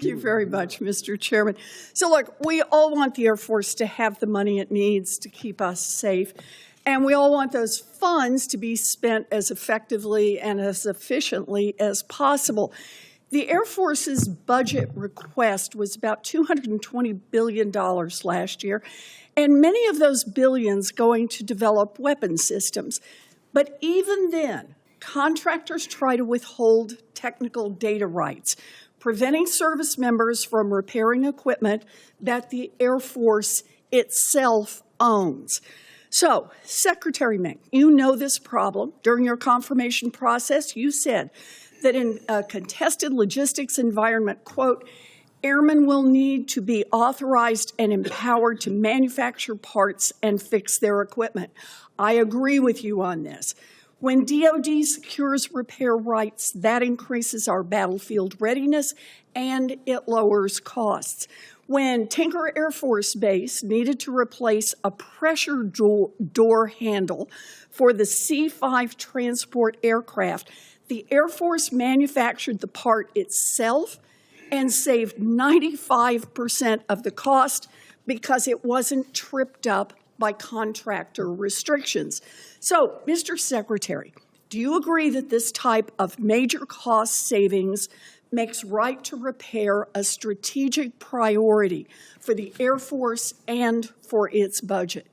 Thank you very much, Mr. Chairman. So look, we all want the Air Force to have the money it needs to keep us safe. And we all want those funds to be spent as effectively and as efficiently as possible. The Air Force's budget request was about $220 billion last year, and many of those billions going to develop weapon systems. But even then, contractors try to withhold technical data rights, preventing service members from repairing equipment that the Air Force itself owns. So, Secretary Meink, you know this problem. During your confirmation process, you said that in a contested logistics environment, quote, airmen will need to be authorized and empowered to manufacture parts and fix their equipment. I agree with you on this. When DoD secures repair rights, that increases our battlefield readiness and it lowers costs. When Tinker Air Force Base needed to replace a pressure door handle for the C-5 transport aircraft, the Air Force manufactured the part itself and saved 95% of the cost because it wasn't tripped up by contractor restrictions. So, Mr. Secretary, do you agree that this type of major cost savings makes right to repair a strategic priority for the Air Force and for its budget?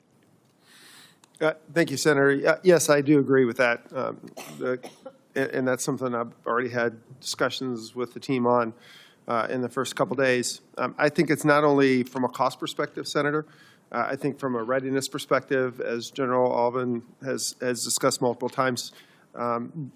Thank you, Senator. Yes, I do agree with that. And that's something I've already had discussions with the team on in the first couple days. I think it's not only from a cost perspective, Senator. I think from a readiness perspective, as General Alvin has discussed multiple times,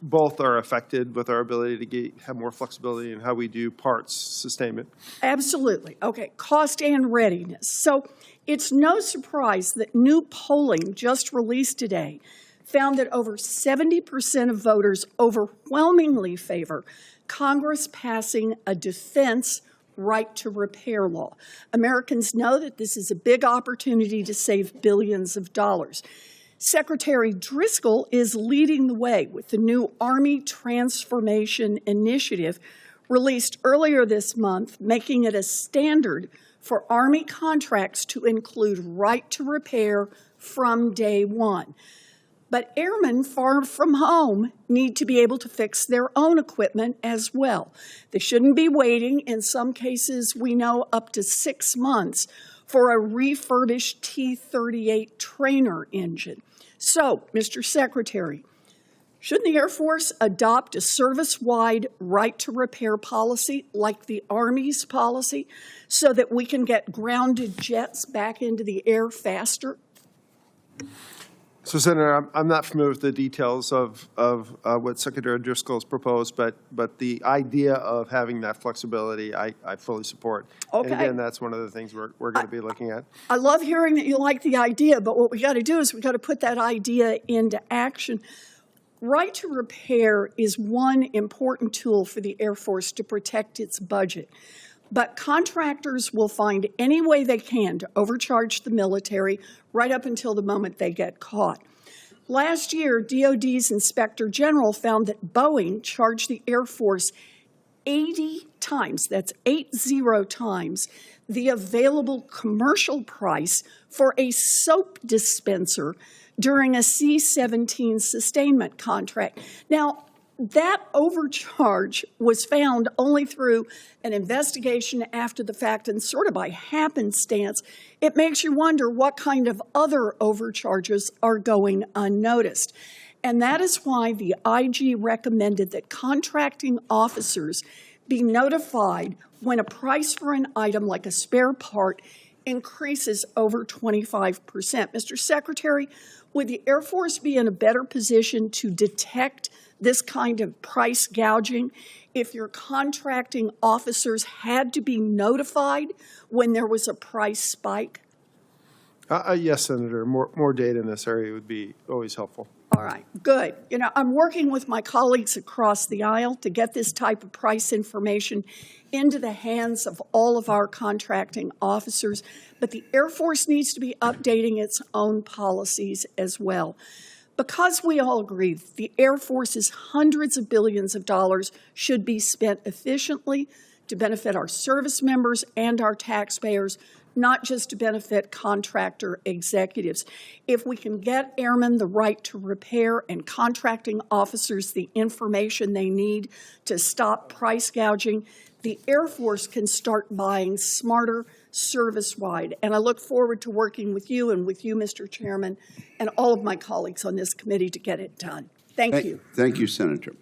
both are affected with our ability to have more flexibility in how we do parts sustainment. Absolutely. Okay, cost and readiness. So it's no surprise that new polling just released today found that over 70% of voters overwhelmingly favor Congress passing a defense right to repair law. Americans know that this is a big opportunity to save billions of dollars. Secretary Driscoll is leading the way with the new Army Transformation Initiative released earlier this month, making it a standard for Army contracts to include right to repair from day one. But airmen far from home need to be able to fix their own equipment as well. They shouldn't be waiting, in some cases we know up to 6 months, for a refurbished T-38 trainer engine. So, Mr. Secretary, shouldn't the Air Force adopt a service-wide right-to-repair policy like the Army's policy so that we can get grounded jets back into the air faster? So, Senator, I'm not familiar with the details of what Secretary Driscoll has proposed, but the idea of having that flexibility, I fully support. Okay. And again, that's one of the things we're going to be looking at. I love hearing that you like the idea, but what we got to do is we got to put that idea into action. Right to repair is one important tool for the Air Force to protect its budget. But contractors will find any way they can to overcharge the military right up until the moment they get caught. Last year, DoD's Inspector General found that Boeing charged the Air Force 80 times, that's 80 times, the available commercial price for a soap dispenser during a C-17 sustainment contract. Now, that overcharge was found only through an investigation after the fact and sort of by happenstance. It makes you wonder what kind of other overcharges are going unnoticed. And that is why the IG recommended that contracting officers be notified when a price for an item like a spare part increases over 25%. Mr. Secretary, would the Air Force be in a better position to detect this kind of price gouging if your contracting officers had to be notified when there was a price spike? Yes, Senator. More data in this area would be always helpful. All right, good. You know, I'm working with my colleagues across the aisle to get this type of price information into the hands of all of our contracting officers, but the Air Force needs to be updating its own policies as well. Because we all agree that the Air Force's hundreds of billions of dollars should be spent efficiently, to benefit our service members and our taxpayers, not just to benefit contractor executives. If we can get airmen the right to repair and contracting officers the information they need to stop price gouging, the Air Force can start buying smarter service-wide. And I look forward to working with you and with you, Mr. Chairman, and all of my colleagues on this committee to get it done. Thank you. Thank you, Senator.